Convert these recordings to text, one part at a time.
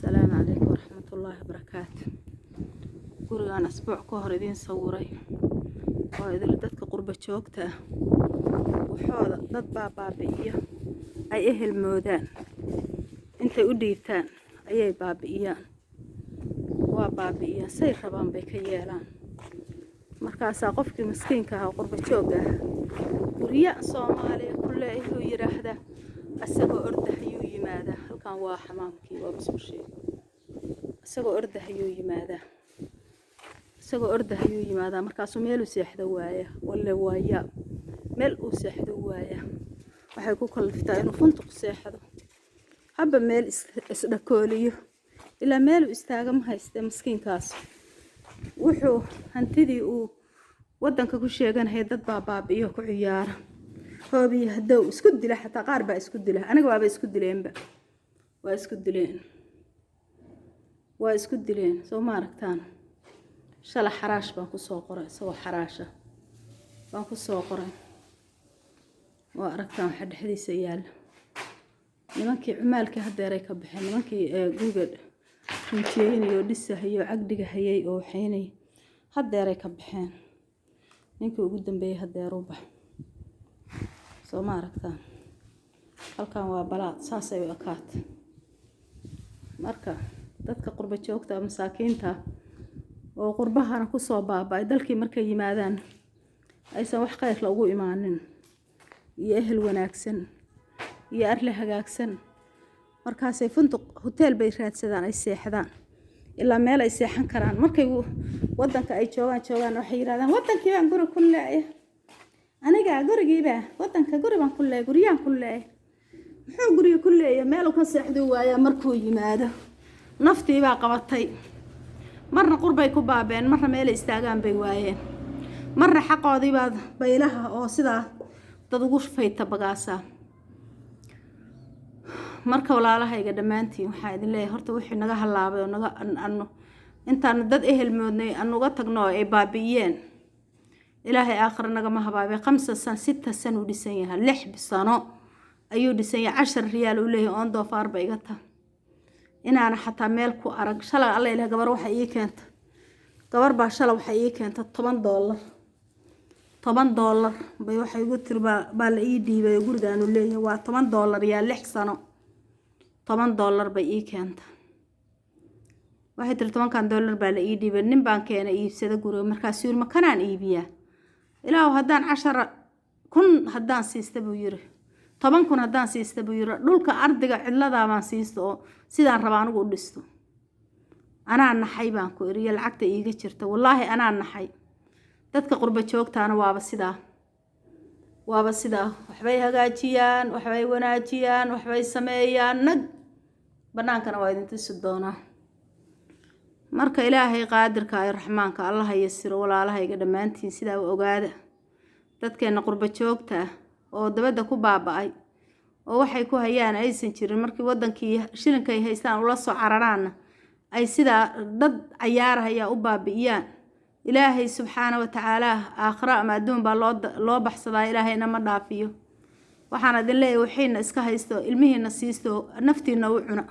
السلام عليكم ورحمة الله وبركاته. gurigaan asbuuc ka hor idiin sawiray oo idil dadka qurba joogta ah waxooda dad baabi'iyo ay ehel moodaan intay u dhiibtaan ayay baabi'iyaan waa baabi'iyaan say rabaan bay ka yeelaan markaasaa qofkii miskiinka ah qurba joogga ah guriya Soomaaliya kulle ayuu yiraahdaa asagoo ordahayuu yimaadaa halkan waa xamaamkii waa musqushay asagoo ordahayuu yimaadaa markaasuu meel u seexdo waaya walla waaya meel uu seexdo waaya waxay ku kaliftaa inuu funtuq seexdo haba meel isdhakooliyo ilaa meel uu istaaga ma hayste miskiinkaas wuxuu hantidii uu wadanka ku sheeganahay dad baabi'iyo ku ciyaara hoobiyo hadow isku dila xataa qaar baa isku dila aniga waaba isku dileenba waa isku dileen soo ma aragtaan shala xaraash baan ku soo qoray isagoo xaraasha baan ku soo qoray waa aragtaan waxa dhexdiisa yaal nimankii cumaalkii hadeeray ka baxeen nimankii guriga runtiyeynayoo dhisahayo cagdiga hayay oo waxaynay hadeeray ka baxeen ninkii ugu dambeeyay hadeeruu bax soo ma aragtaan halkan waa balaad saasay u ekaatay marka dadka qurba joogta masaakiinta oo qurbahana ku soo baabay dalkii markay yimaadaan aysan wax khayr lagu imaanin iyo ehel wanaagsan iyo arle hagaagsan markaasay funtuq hotel bay raadsadaan ay seexdaan ilaa meel ay seexan karaan markay wadanka ay joogaan waxay yiraahdaan wadankii baan guri ku leeyahay aniga gurigiiba wadanka guri baan ku leeyahay guriyaan ku leeyahay muxuu guriga ku leeyahay meel uu ka seexdo waaya markuu yimaado naftii baa qabatay marna qurbay ku baabeen marna meel istaagaan bay waayeen marna xaqoodii baad baylaha oo sidaa dad ugu fayta bagaasa marka walaalahayga dhamaantiin waxaa idin leeyahay horta wixii naga halaabay oo naga intaan dad ehel moodnay aan uga tagno ay baabi'iyeen ilaahay aakhir naga ma habaabay 5 sano 6 sano u dhisan yahay 6 sano ayuu dhisan yahay 10 riyaal u leeyahay on doofaar bay iga taa inaana xataa meel ku arag shalay alla ilaahay gabar waxa ii keenta gabar baa shalay waxa ii keenta $10 bay waxay ugu baa la ii dhiibay gurigaan u leeyahay waa $10 yaa 6 sano $10 bay ii keenta waxay tir $10 baa la ii dhiibay nin baan keenay iibsada guriga markaas yiri ma kanaan iibiyaa ilaahu haddaan 10,000 haddaan siista buu yiri 10,000 haddaan siista buu yiri dhulka ardiga cidlada baan siisto oo sidaan rabaan ugu dhisto anaa naxay baan ku iriyo lacagta iiga jirta wallaahi anaa naxay dadka qurba joogtaana waaba sidaa waxbay hagaajiyaan waxbay wanaajiyaan waxbay sameeyaan nag banaankana waa idin tusi doonaa marka ilaahay qaadirka ay raxmaanka allah yasiro walaalahayga dhamaantiin sidaa u ogaada dadkeena qurba joogta oo dabada ku baaba'ay oo waxay ku hayaan aysan jirin markii wadankii shilinka ay haystaan ula soo cararaan ay sida dad ciyaaraya u baabi'iyaan ilaahay subxaanahu wa ta'aala aakhira ama adduun baa loo baxsadaa ilaahayna ma dhaafiyo waxaan idin leeyahay waxayna iska haysto ilmihiina siisto naftiina u cuna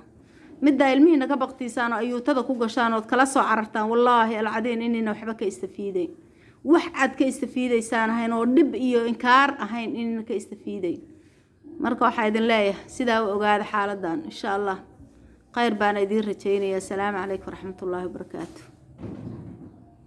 midda ilmihiina ka baqtiisaan ayuutada ku gashaan oo kala soo carartaan wallaahi alcadiin inina waxba ka istafiiday wax aad ka istafiidaysaan ahayn oo dib iyo inkaar ahayn inina ka istafiiday marka waxa idin leeyahay sidaa u ogaada xaaladan insha Allah khayr baan idin rajaynayaa. Assalaamu calaykum waraxmatullaahi wabarakaatuh.